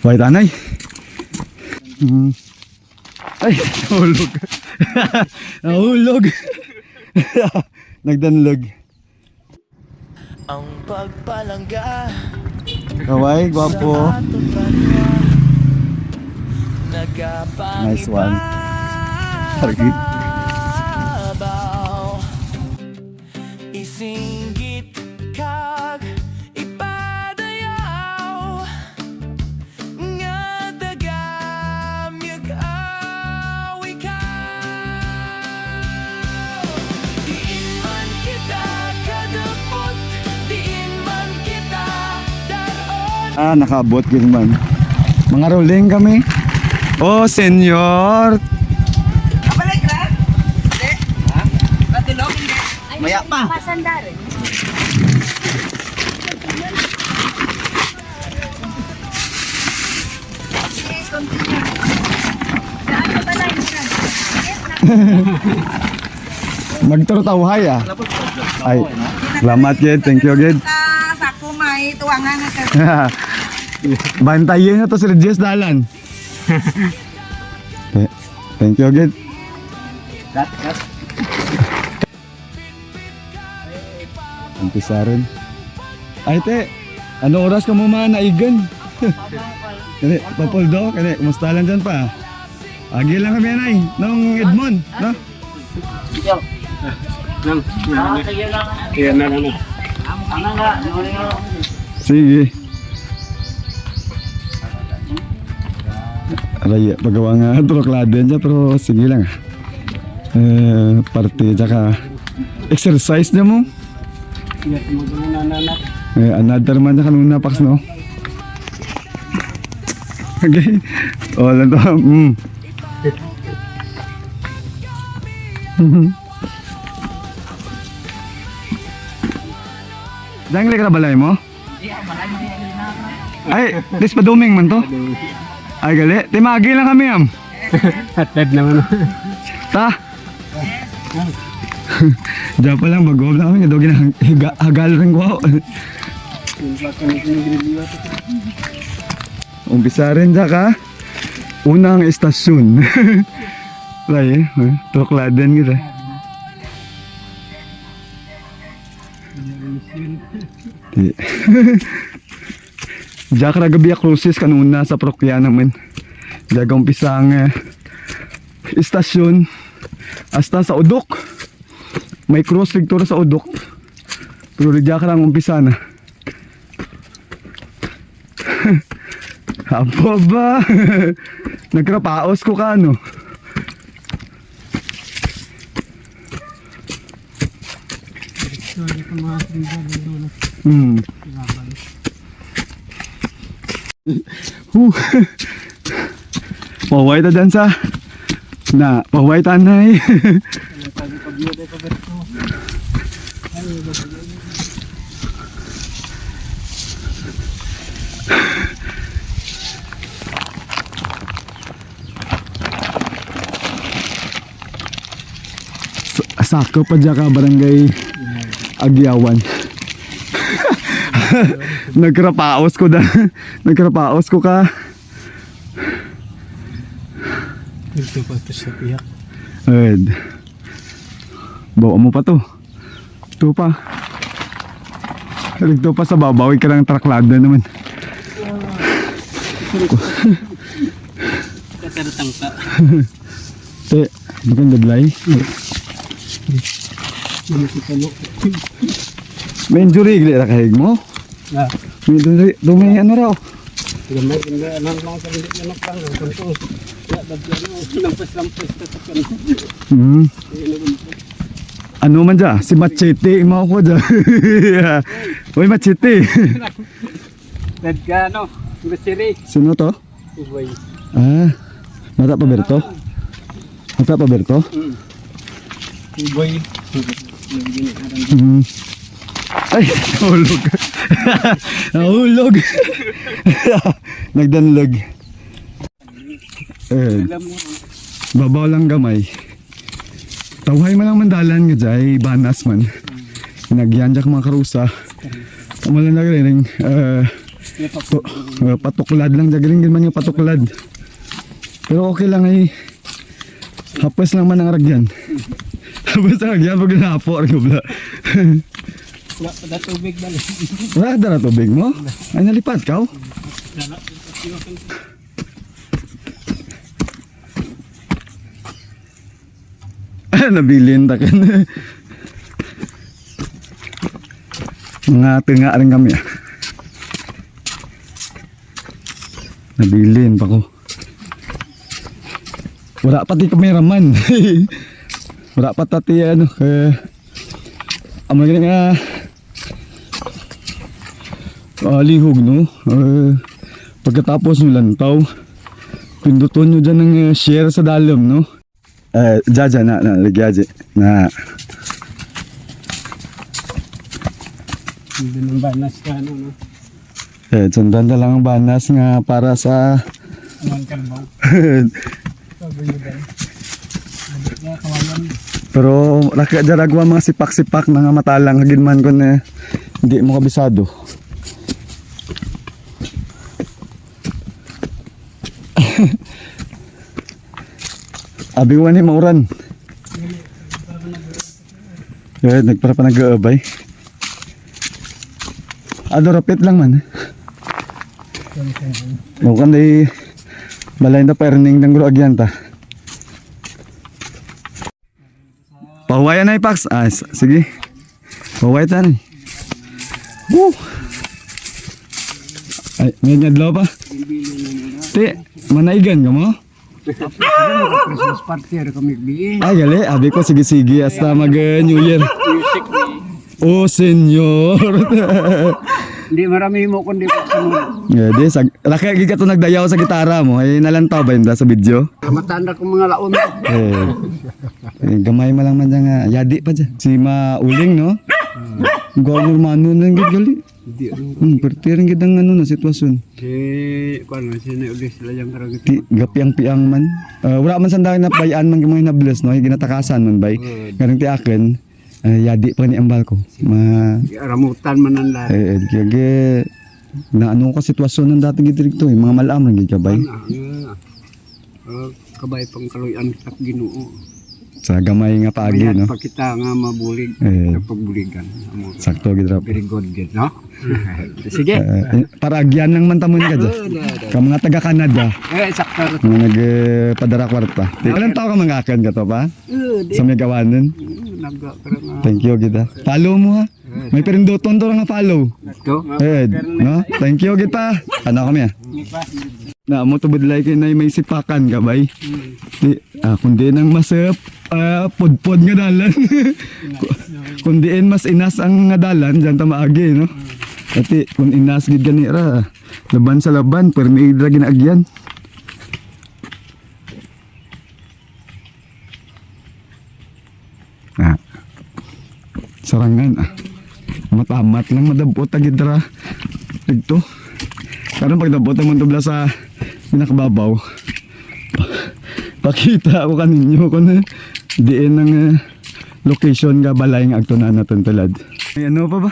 White anay. Ay, nahulog. Nahulog. Nagdanlog. Ang pagpalangga. Kaway, gwapo. Nice one. Target. Isinggit kag ipadayaw nga dagamyag awi ka. Diin man kita kadapot, diin man kita daron. Nakaabot yun man. Mga rolling kami. Oh, senyor. Abalik na? Hindi. Ha? Patulog hindi. Maya pa. Pasandarin. Sige, continue. Saan ka pala yung Magturutawhay ah. Ay, salamat Ged. Thank you Ged. Sakto may tuwangan na ka. Bantayin na to si Regis Dalan. Thank you Ged. Umpisa rin. Ay te, ano oras ka mo naigan? Kani, papuldo, kani, kumusta lang dyan pa? Agi lang kami anay, nung Edmond, no? Sige. Aray, pagawa nga trukladen dyan, pero sige lang. Parte, tsaka exercise niya mo. Another man na kanuna paks, no? Okay. Oh, lang to. Dahil ka na balay mo? Ay, dis paduming man to? Ay, gali. Timagi lang kami, am. Hatad naman. Ta? Diyan pa lang, mag-goob na kami. Dogi na hagal rin ko. Umpisa rin dyan ka. Unang estasyon. Lay, trukladen kita. Diyan ka nagabiya cruises kanuna sa Prokya naman. Diyan ka umpisa ang estasyon. Hasta sa Udok. May cross ligtura sa Udok. Pero diyan ka lang umpisa na. Apo ba? Nagkrapaos ko ka, no? Paway ta dan sa na paway tanay. Sako pa dyan ka barangay Agyawan. Nagkrapaos ko da. Nagkrapaos ko ka. Ito pa ito sa piyak. Ed. Bawa mo pa to. Ito pa. Ito pa sa babaw. Ika lang traklada naman. Katarutang pa. Te, bukan dadlay. May injury gili ra kahig mo. May injury, dumi ano raw. Gamay hindi alam lang sa hindi anak lang konto. Ya dadyan lampas-lampas ta sa kan. Ano man dya? Si Machete mo ko dya. Uy Machete. Dadgano, Masiri. Sino to? Uboy. Mata pa Berto? Mata pa Berto? Uboy. Ay, nahulog. Nahulog. Nagdanlog. Babaw lang gamay. Tawhay man lang mandalan nga dyan, banas man. Nagyan dyan mga karusa. Amalan na rin, Patuklad lang, jagaling din man yung patuklad. Pero okay lang eh. Hapos lang man ang aragyan. Hapos ang aragyan pag napo, aragyan. Wala pa na tubig balik. Wala na tubig mo? Ay nalipat ka? Nabilin takan. Mga tinga rin kami. Nabilin pa ko. Wala pati kameraman. Wala pa tati ano. Amay nga lihog no. Pagkatapos nyo lantaw, pinduton nyo dyan ng share sa dalam no. Jaja na lagyaji na Hindi nang banas ka ano no. sundan na lang ang banas nga para sa Aman kalbaw. Sabi mo dahil. Kaya kawalan. pero laki jaragwa mga sipak-sipak na nga matalang hagin man ko na hindi mo kabisado. Abi wani mauran. Nagpara pa nag-aabay. Rapit lang man. Mukhang day balay na perning ng guro agyanta. Pahuwayan na Pax. Sige. Pahuway ta na. Woo! Ay, may nyadlaw pa. Ti, manaigan ka mo? Christmas party ada kami bikin. Ay, gali. Abi ko, sige-sige. Hasta mag-New Year. Oh, senyor. Hindi marami mo kundi pasunod. Di, laki agad ka ito nagdayaw sa gitara mo. Ay, nalantaw ba yun sa video? Matanda ko mga laon. Gamay mo lang man dyan nga. Yadi pa dyan. Si Mauling, no? Gawang urmano na yung gali. Hindi. Perti rin gitang ano na sitwasyon. Si kuan si ulit sila yang karang Ti, gapiang-piang man. Wala man sandakin na bayaan man mga nables, no? Ginatakasan man bay. Karang ti akin, yadi pa ni ambal ko. ramutan mananda. Kaya na ano ka sitwasyon ng dating gidirigto mga malam lang gigabay. Kabay pang kaluyan sa Ginoo. Sa gamay nga paagi, no? Pa kita nga mabulig sa pagbuligan. Sakto gidrap. Very good, no? Sige. Para agyan lang man tamon ka dyan. Ka mga taga Canada. Sakto. Mga nagpadara kwarta. Ilan tao ka mangakan ka to pa? Sa may gawanan. Thank you kita. Follow mo ha. May perindoton to lang nga follow. No? Thank you kita. Ano kami ha? Na mo to budlay kay nay may sipakan ka bay. Kundi nang masep podpod nga dalan. Kundiin mas inas ang nga dalan diyan ta maagi no. Ati kun inas gid ganira laban sa laban permi dra ginaagyan. Sarangan matamat lang madabot agid dra dito. Karon pagdabot man tubla sa pinakababaw. Pakita ko kaninyo kung diin ng location nga balay nga agtunan natin tulad. Ay, ano pa ba?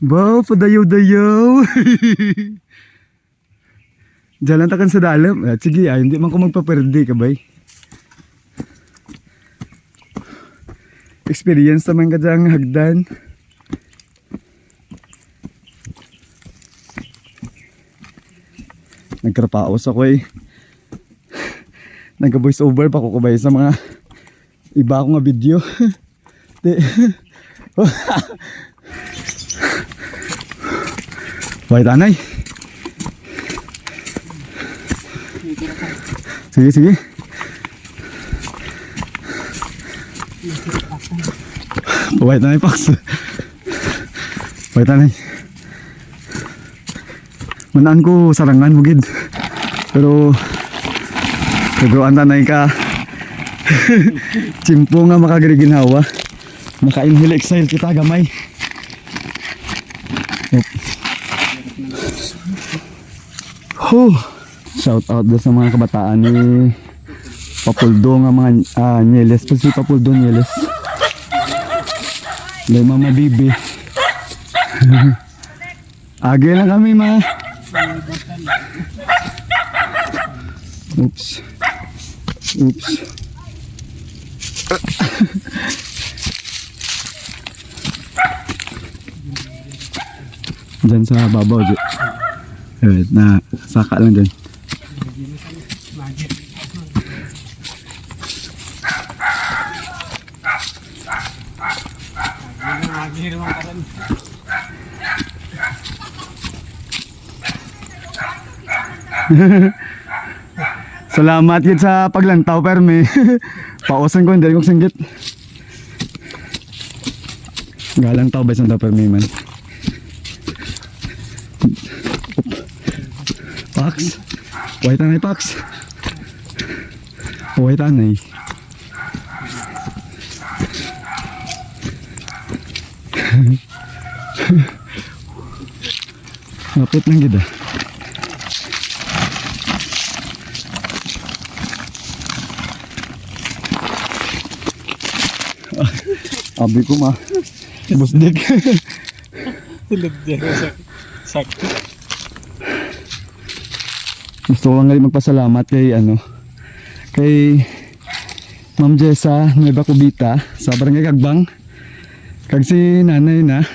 Wow, padayaw-dayaw. Diyan takan sa dalam. Sige, hindi man ko magpaperdi ka bay. Experience naman ka dyan hagdan. Nagkarapaos ako eh. Nagka-voice over pa ko kubay sa mga iba akong nga video. Wait, anay. Sige. Wait, anay, Pax. Wait, anay. Manaan ko sarangan mo gid. Pero Nagruan tanay ka. Chimpo nga makagiriginawa. Naka-inhale exhale kita gamay. Shout out doon sa mga kabataan ni Papuldo nga mga Nyeles. Si Papuldo Nyeles. Dahil mama bibi. Agi lang kami ma. Oops. Oops. Diyan sa babaw, Di. Na saka lang dyan. Lagi naman karan. Salamat gid sa paglantaw permi. Pausan ko hindi ko singgit. Galang tao ba sa permi man. Pax. Wait tanay Pax. Wait tanay. Lapit lang gid ah. Abi ko ma. Busdik. Tulad dyan. Sakto. Gusto ko lang magpasalamat kay kay Ma'am Jessa Nueva Cubita sa Barangay Kagbang. Kag si nanay na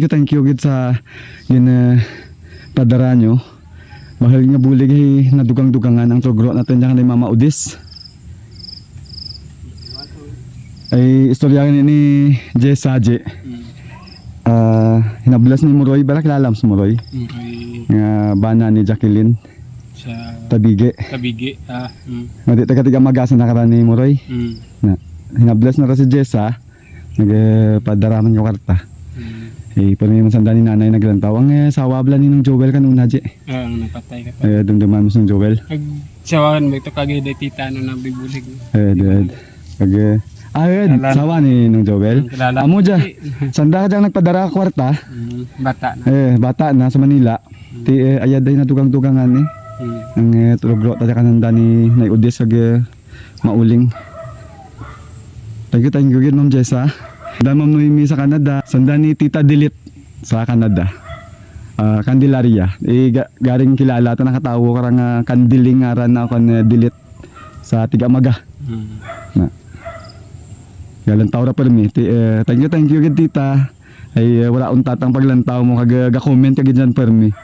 thank you gid sa yun padara nyo. Mahal nga bulig ay nadugang-dugangan ang trugro natin dyan kay Mama Udis. Ay istorya ni Jessa J. Hinablas ni Muroy, balak lalam sa Muroy. Nga bana ni Jacqueline Sa Tabige. Tabigi. Nga di taga-tiga magasan na karan ni Muroy. Na, hinablas na ra si Jessa, nagpadaraman yung karta. Pero yung masanda ni nanay naglantaw. Ang sawabla ni nung Joel kanuna, J. Ang napatay ka pa. Dumduman mo sa Joel. Pag sawahan mo ito kagay day tita ano na bibulig. Dead. Kag sawa ni nung Joel. Kilala. Amo dya, sanda ka dyan nagpadara ka kwarta. Bata na. Bata na sa Manila. Ayad ay nadugang-dugangan eh. Ang tulog-ro tayo kananda ni Nay Udis kag mauling. Thank you gid Ma'am Jessa. Dahil Ma'am Noemi sa Canada. Sanda ni Tita Dilit sa Canada. Candelaria. Garing kilala ito nakatawo karang kandiling aran na ako Dilit sa Tigamaga. Na. Galantaw ra pa mi. Thank you gid tita. Ay wala untat ang paglantaw mo kag ga-comment kag dyan permi.